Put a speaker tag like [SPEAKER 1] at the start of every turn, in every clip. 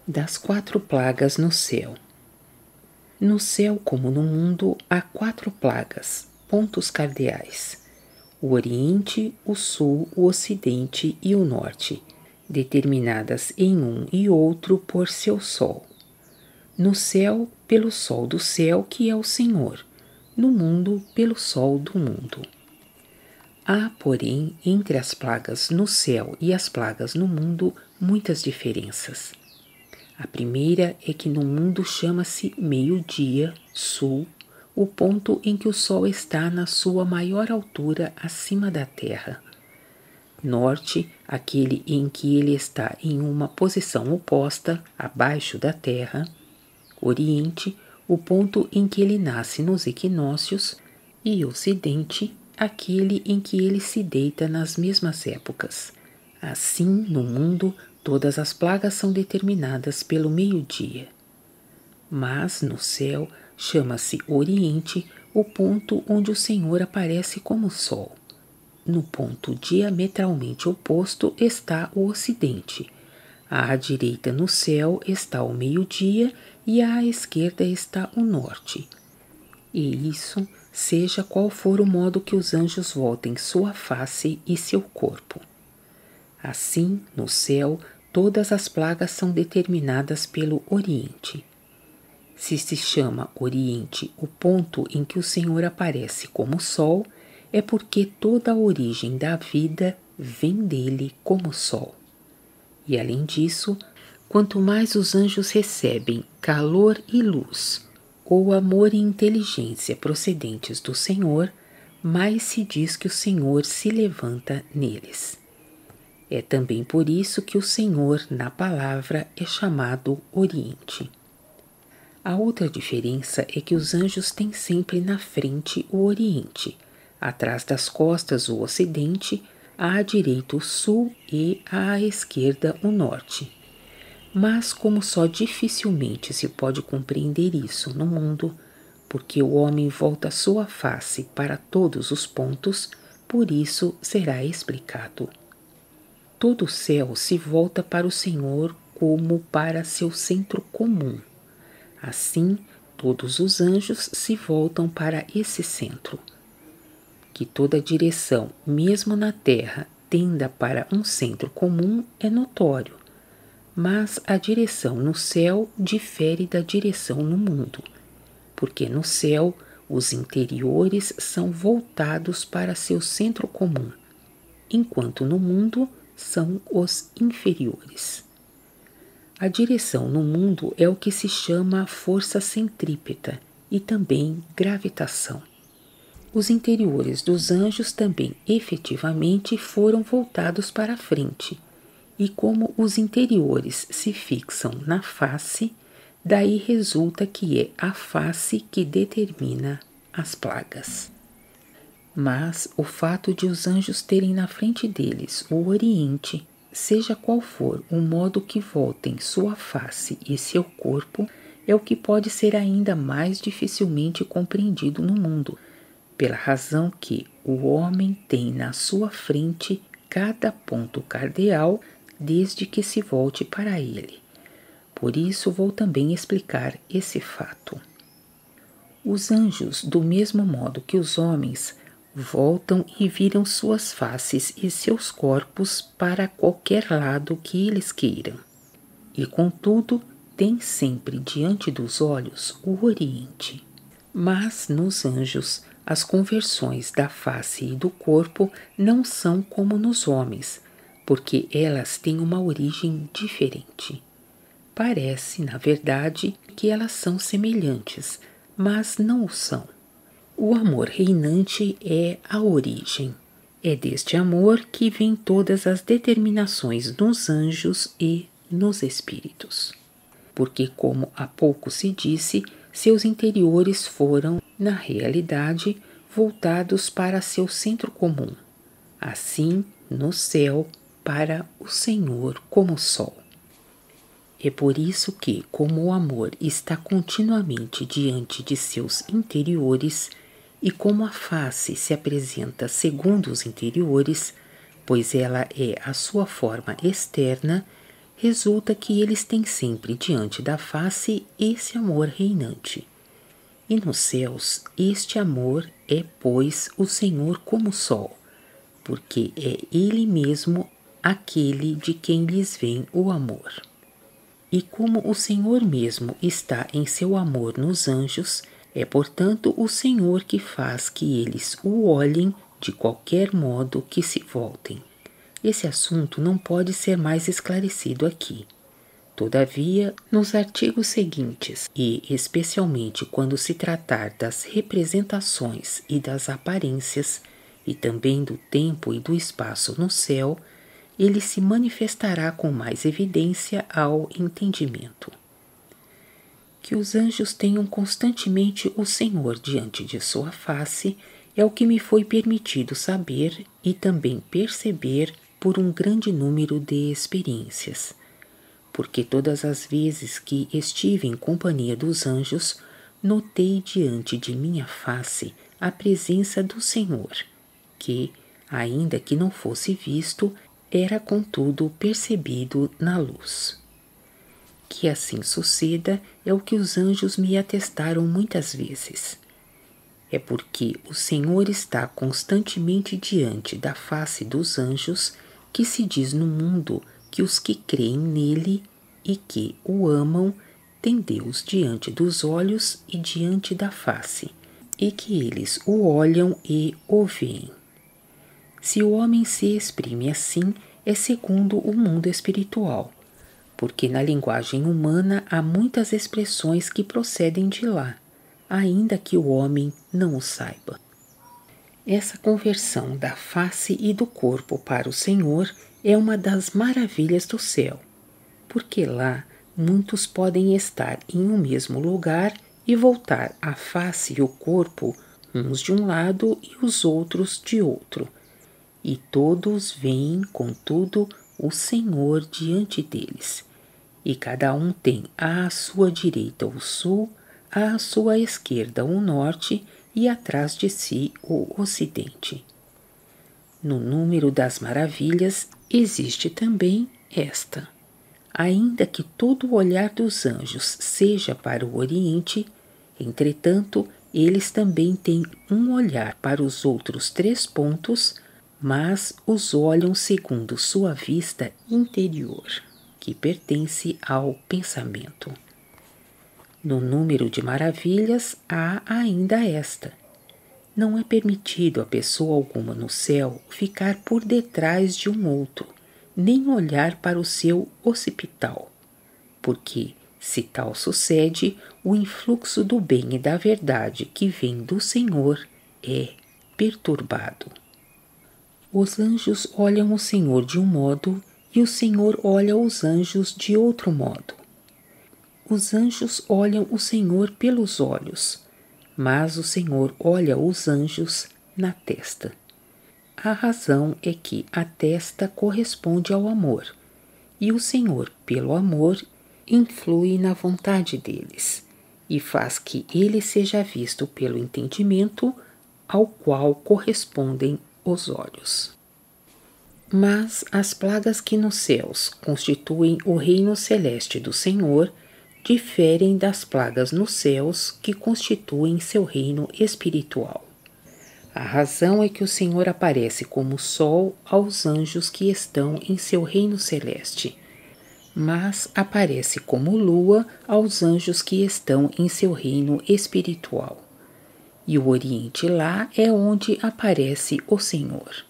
[SPEAKER 1] Das 4 plagas no céu. No céu, como no mundo, há 4 plagas, pontos cardeais: o Oriente, o Sul, o Ocidente e o Norte, determinadas em um e outro por seu Sol. No céu, pelo Sol do céu, que é o Senhor; no mundo, pelo Sol do mundo. Há, porém, entre as plagas no céu e as plagas no mundo, muitas diferenças. A primeira é que no mundo chama-se meio-dia, sul, o ponto em que o Sol está na sua maior altura acima da Terra. Norte, aquele em que ele está em uma posição oposta, abaixo da Terra. Oriente, o ponto em que ele nasce nos equinócios. E Ocidente, aquele em que ele se deita nas mesmas épocas. Assim, no mundo, todas as plagas são determinadas pelo meio-dia. Mas, no céu, chama-se Oriente o ponto onde o Senhor aparece como Sol. No ponto diametralmente oposto está o Ocidente. À direita no céu está o meio-dia e à esquerda está o norte. E isso, seja qual for o modo que os anjos voltem sua face e seu corpo. Assim, no céu, todas as plagas são determinadas pelo Oriente. Se chama Oriente o ponto em que o Senhor aparece como Sol, é porque toda a origem da vida vem dele como Sol. E além disso, quanto mais os anjos recebem calor e luz, ou amor e inteligência procedentes do Senhor, mais se diz que o Senhor se levanta neles. É também por isso que o Senhor, na palavra, é chamado Oriente. A outra diferença é que os anjos têm sempre na frente o Oriente, atrás das costas o Ocidente, à direita o Sul e à esquerda o Norte. Mas como só dificilmente se pode compreender isso no mundo, porque o homem volta sua face para todos os pontos, por isso será explicado. Todo o céu se volta para o Senhor como para seu centro comum. Assim, todos os anjos se voltam para esse centro. Que toda direção, mesmo na terra, tenda para um centro comum é notório, mas a direção no céu difere da direção no mundo, porque no céu os interiores são voltados para seu centro comum, enquanto no mundo são os inferiores. A direção no mundo é o que se chama força centrípeta e também gravitação. Os interiores dos anjos também efetivamente foram voltados para a frente, e como os interiores se fixam na face, daí resulta que é a face que determina as plagas. Mas o fato de os anjos terem na frente deles o Oriente, seja qual for o modo que voltem sua face e seu corpo, é o que pode ser ainda mais dificilmente compreendido no mundo, pela razão que o homem tem na sua frente cada ponto cardeal desde que se volte para ele. Por isso vou também explicar esse fato. Os anjos, do mesmo modo que os homens, voltam e viram suas faces e seus corpos para qualquer lado que eles queiram. E, contudo, têm sempre diante dos olhos o Oriente. Mas, nos anjos, as conversões da face e do corpo não são como nos homens, porque elas têm uma origem diferente. Parece, na verdade, que elas são semelhantes, mas não o são. O amor reinante é a origem. É deste amor que vêm todas as determinações nos anjos e nos espíritos. Porque, como há pouco se disse, seus interiores foram, na realidade, voltados para seu centro comum. Assim, no céu, para o Senhor como Sol. É por isso que, como o amor está continuamente diante de seus interiores, e como a face se apresenta segundo os interiores, pois ela é a sua forma externa, resulta que eles têm sempre diante da face esse amor reinante. E nos céus, este amor é, pois, o Senhor como sol, porque é Ele mesmo aquele de quem lhes vem o amor. E como o Senhor mesmo está em seu amor nos anjos, é portanto o Senhor que faz que eles o olhem de qualquer modo que se voltem. Esse assunto não pode ser mais esclarecido aqui. Todavia, nos artigos seguintes, e especialmente quando se tratar das representações e das aparências, e também do tempo e do espaço no céu, ele se manifestará com mais evidência ao entendimento. Que os anjos tenham constantemente o Senhor diante de sua face é o que me foi permitido saber e também perceber por um grande número de experiências, porque todas as vezes que estive em companhia dos anjos, notei diante de minha face a presença do Senhor, que, ainda que não fosse visto, era contudo percebido na luz. Que assim suceda é o que os anjos me atestaram muitas vezes. É porque o Senhor está constantemente diante da face dos anjos que se diz no mundo que os que creem nele e que o amam têm Deus diante dos olhos e diante da face, e que eles o olham e o veem. Se o homem se exprime assim, é segundo o mundo espiritual, porque na linguagem humana há muitas expressões que procedem de lá, ainda que o homem não o saiba. Essa conversão da face e do corpo para o Senhor é uma das maravilhas do céu, porque lá muitos podem estar em um mesmo lugar e voltar a face e o corpo uns de um lado e os outros de outro, e todos veem, contudo, o Senhor diante deles, e cada um tem à sua direita o sul, à sua esquerda o norte e atrás de si o ocidente. No número das maravilhas existe também esta. Ainda que todo o olhar dos anjos seja para o oriente, entretanto, eles também têm um olhar para os outros 3 pontos, mas os olham segundo sua vista interior, que pertence ao pensamento. No número de maravilhas há ainda esta. Não é permitido a pessoa alguma no céu ficar por detrás de um outro, nem olhar para o seu occipital, porque, se tal sucede, o influxo do bem e da verdade que vem do Senhor é perturbado. Os anjos olham o Senhor de um modo e o Senhor olha os anjos de outro modo. Os anjos olham o Senhor pelos olhos, mas o Senhor olha os anjos na testa. A razão é que a testa corresponde ao amor, e o Senhor, pelo amor, influi na vontade deles, e faz que ele seja visto pelo entendimento, ao qual correspondem os olhos. Mas as plagas que nos céus constituem o reino celeste do Senhor diferem das plagas nos céus que constituem seu reino espiritual. A razão é que o Senhor aparece como sol aos anjos que estão em seu reino celeste, mas aparece como lua aos anjos que estão em seu reino espiritual. E o oriente lá é onde aparece o Senhor.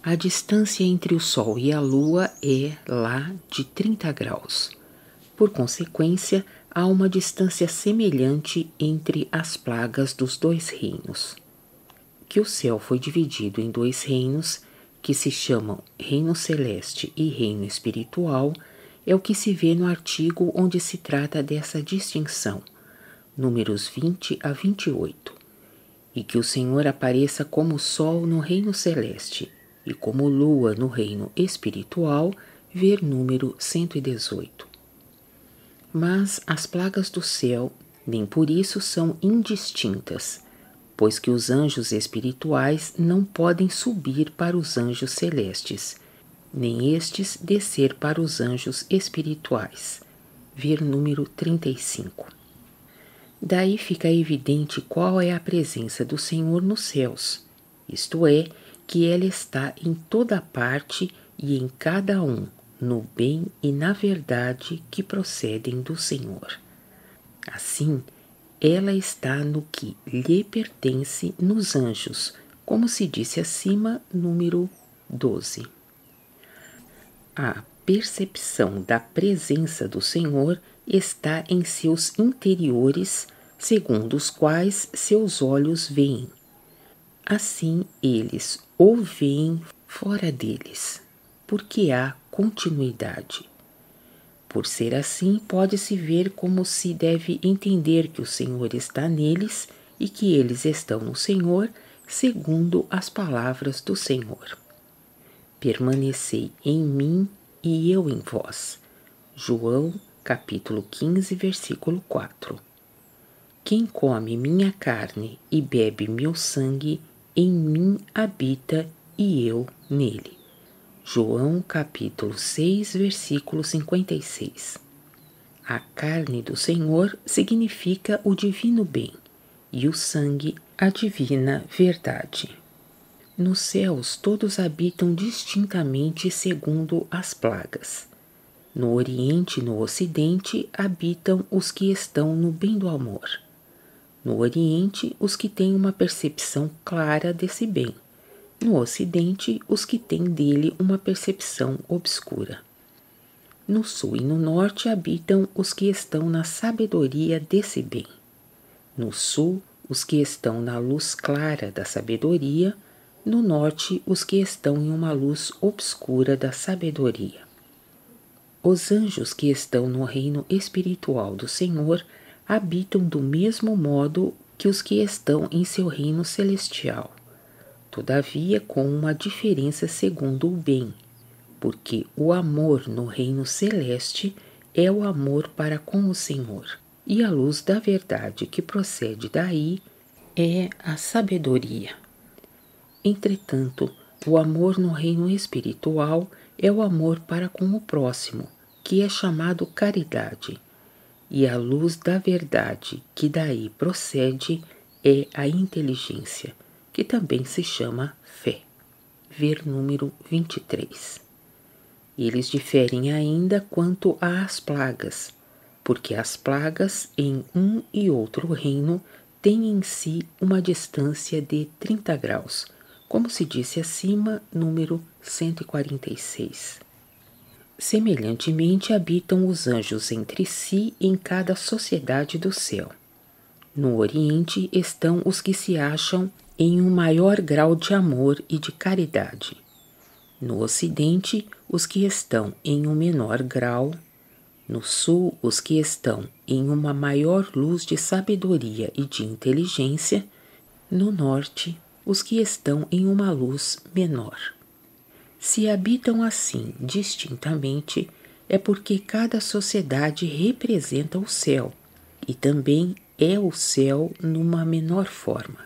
[SPEAKER 1] A distância entre o sol e a lua é, lá, de 30 graus. Por consequência, há uma distância semelhante entre as plagas dos 2 reinos. Que o céu foi dividido em 2 reinos, que se chamam reino celeste e reino espiritual, é o que se vê no artigo onde se trata dessa distinção, números 20 a 28, e que o Senhor apareça como sol no reino celeste e como lua no reino espiritual, ver número 118. Mas as plagas do céu nem por isso são indistintas, pois que os anjos espirituais não podem subir para os anjos celestes, nem estes descer para os anjos espirituais. Ver número 35. Daí fica evidente qual é a presença do Senhor nos céus, isto é, que ela está em toda parte e em cada um, no bem e na verdade que procedem do Senhor. Assim, ela está no que lhe pertence nos anjos, como se disse acima, número 12. A percepção da presença do Senhor está em seus interiores, segundo os quais seus olhos veem. Assim, eles o veem fora deles, porque há continuidade. Por ser assim, pode-se ver como se deve entender que o Senhor está neles e que eles estão no Senhor, segundo as palavras do Senhor. Permanecei em mim e eu em vós. João, capítulo 15, versículo 4. Quem come minha carne e bebe meu sangue, em mim habita e eu nele. João, capítulo 6, versículo 56. A carne do Senhor significa o divino bem, e o sangue, a divina verdade. Nos céus todos habitam distintamente segundo as plagas. No Oriente e no Ocidente habitam os que estão no bem do amor. No Oriente, os que têm uma percepção clara desse bem. No Ocidente, os que têm dele uma percepção obscura. No Sul e no Norte habitam os que estão na sabedoria desse bem. No Sul, os que estão na luz clara da sabedoria. No Norte, os que estão em uma luz obscura da sabedoria. Os anjos que estão no reino espiritual do Senhor habitam do mesmo modo que os que estão em seu reino celestial, todavia com uma diferença segundo o bem, porque o amor no reino celeste é o amor para com o Senhor, e a luz da verdade que procede daí é a sabedoria. Entretanto, o amor no reino espiritual é o amor para com o próximo, que é chamado caridade, e a luz da verdade que daí procede é a inteligência, que também se chama fé. Ver número 23. Eles diferem ainda quanto às plagas, porque as plagas em um e outro reino têm em si uma distância de 30 graus, como se disse acima, número 146. Semelhantemente habitam os anjos entre si em cada sociedade do céu. No Oriente estão os que se acham em um maior grau de amor e de caridade. No Ocidente, os que estão em um menor grau. No Sul, os que estão em uma maior luz de sabedoria e de inteligência. No Norte, os que estão em uma luz menor. Se habitam assim distintamente, é porque cada sociedade representa o céu, e também é o céu numa menor forma.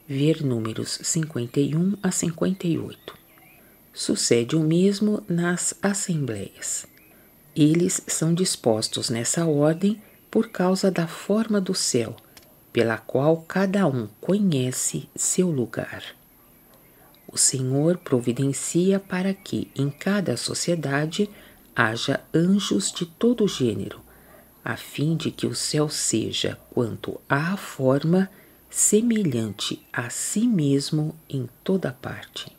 [SPEAKER 1] Ver números 51 a 58. Sucede o mesmo nas assembleias. Eles são dispostos nessa ordem por causa da forma do céu, pela qual cada um conhece seu lugar. O Senhor providencia para que em cada sociedade haja anjos de todo gênero, a fim de que o céu seja, quanto à forma, semelhante a si mesmo em toda parte.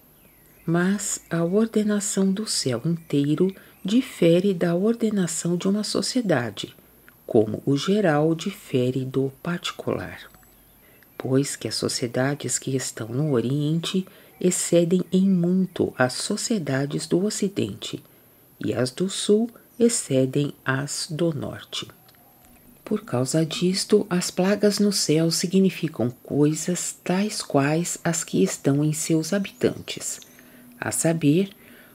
[SPEAKER 1] Mas a ordenação do céu inteiro difere da ordenação de uma sociedade, como o geral difere do particular. Pois que as sociedades que estão no Oriente excedem em muito as sociedades do Ocidente, e as do Sul excedem as do Norte. Por causa disto, as plagas no céu significam coisas tais quais as que estão em seus habitantes, a saber,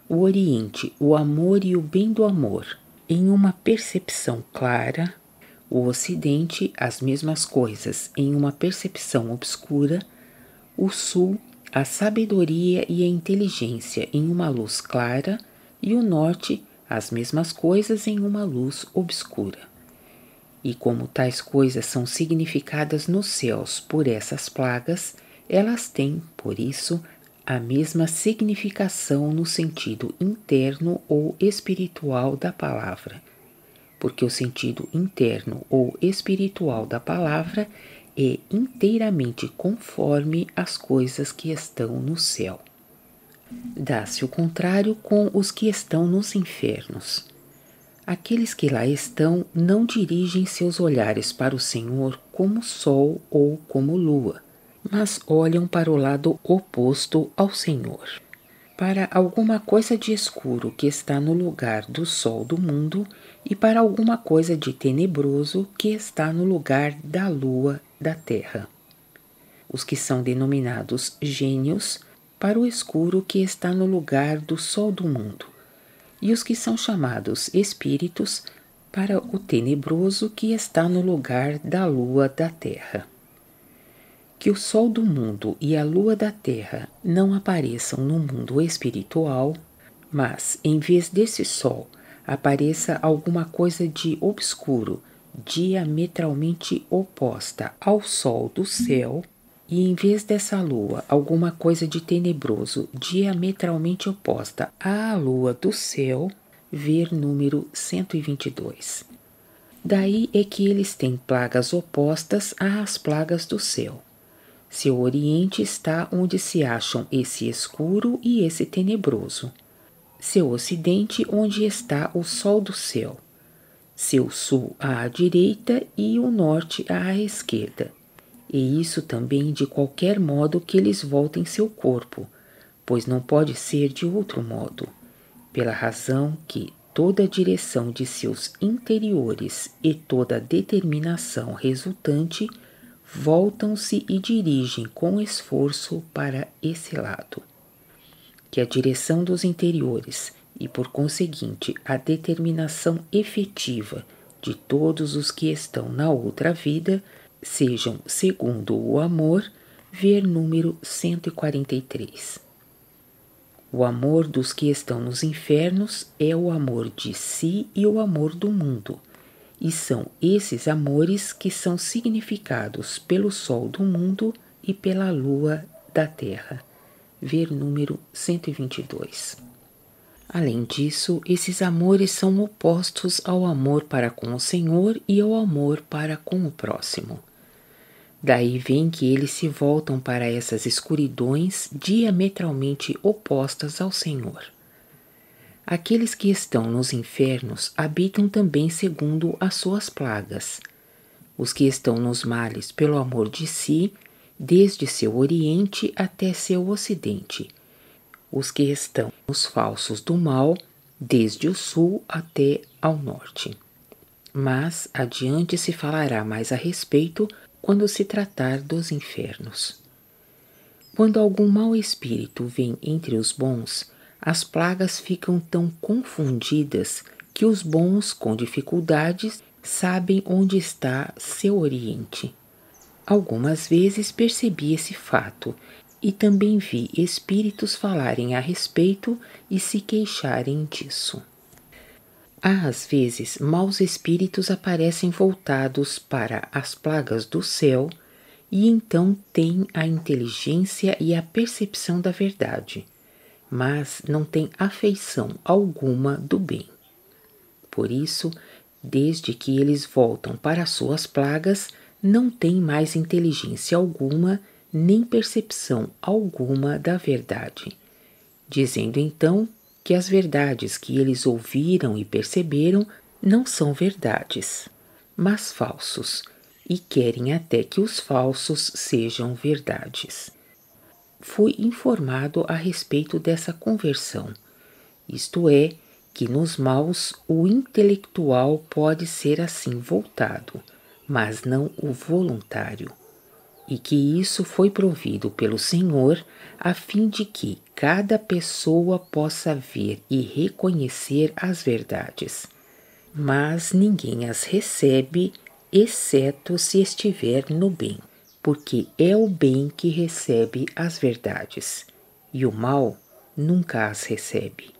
[SPEAKER 1] o Oriente, o amor e o bem do amor, em uma percepção clara, o Ocidente, as mesmas coisas, em uma percepção obscura, o Sul, a sabedoria e a inteligência em uma luz clara, e o norte as mesmas coisas em uma luz obscura. E como tais coisas são significadas nos céus por essas plagas, elas têm, por isso, a mesma significação no sentido interno ou espiritual da palavra, porque o sentido interno ou espiritual da palavra é inteiramente conforme às coisas que estão no céu. Dá-se o contrário com os que estão nos infernos. Aqueles que lá estão não dirigem seus olhares para o Senhor como sol ou como lua, mas olham para o lado oposto ao Senhor, para alguma coisa de escuro que está no lugar do sol do mundo e para alguma coisa de tenebroso que está no lugar da lua da terra. Os que são denominados gênios, para o escuro que está no lugar do sol do mundo, e os que são chamados espíritos, para o tenebroso que está no lugar da lua da terra. Que o sol do mundo e a lua da terra não apareçam no mundo espiritual, mas, em vez desse sol, apareça alguma coisa de obscuro, diametralmente oposta ao sol do céu, e em vez dessa lua, alguma coisa de tenebroso, diametralmente oposta à lua do céu, ver número 122. Daí é que eles têm plagas opostas às plagas do céu. Seu oriente está onde se acham esse escuro e esse tenebroso. Seu ocidente onde está o sol do céu. Seu sul à direita e o norte à esquerda. E isso também de qualquer modo que eles voltem seu corpo, pois não pode ser de outro modo, pela razão que toda a direção de seus interiores e toda a determinação resultante voltam-se e dirigem com esforço para esse lado. Que a direção dos interiores e, por conseguinte, a determinação efetiva de todos os que estão na outra vida sejam segundo o amor, ver número 143. O amor dos que estão nos infernos é o amor de si e o amor do mundo, e são esses amores que são significados pelo sol do mundo e pela lua da terra, ver número 122. Além disso, esses amores são opostos ao amor para com o Senhor e ao amor para com o próximo. Daí vem que eles se voltam para essas escuridões diametralmente opostas ao Senhor. Aqueles que estão nos infernos habitam também segundo as suas plagas. Os que estão nos males pelo amor de si, desde seu oriente até seu ocidente. Os que estão nos falsos do mal, desde o sul até ao norte. Mas adiante se falará mais a respeito quando se tratar dos infernos. Quando algum mau espírito vem entre os bons, as plagas ficam tão confundidas que os bons, com dificuldades, sabem onde está seu oriente. Algumas vezes percebi esse fato e também vi espíritos falarem a respeito e se queixarem disso. Às vezes, maus espíritos aparecem voltados para as plagas do céu e então têm a inteligência e a percepção da verdade, mas não têm afeição alguma do bem. Por isso, desde que eles voltam para suas plagas, não têm mais inteligência alguma nem percepção alguma da verdade, dizendo então que as verdades que eles ouviram e perceberam não são verdades, mas falsos, e querem até que os falsos sejam verdades. Fui informado a respeito dessa conversão, isto é, que nos maus o intelectual pode ser assim voltado, mas não o voluntário, e que isso foi provido pelo Senhor a fim de que cada pessoa possa ver e reconhecer as verdades, mas ninguém as recebe, exceto se estiver no bem, porque é o bem que recebe as verdades, e o mal nunca as recebe.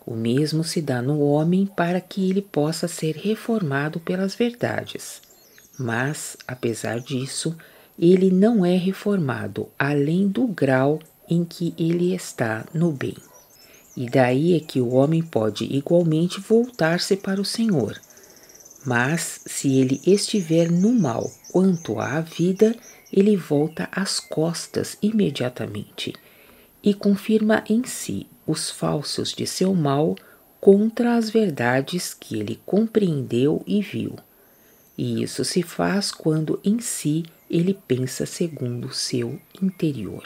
[SPEAKER 1] O mesmo se dá no homem para que ele possa ser reformado pelas verdades. Mas, apesar disso, ele não é reformado além do grau em que ele está no bem. E daí é que o homem pode igualmente voltar-se para o Senhor. Mas, se ele estiver no mal quanto à vida, ele volta às costas imediatamente e confirma em si os falsos de seu mal contra as verdades que ele compreendeu e viu. E isso se faz quando em si ele pensa segundo o seu interior.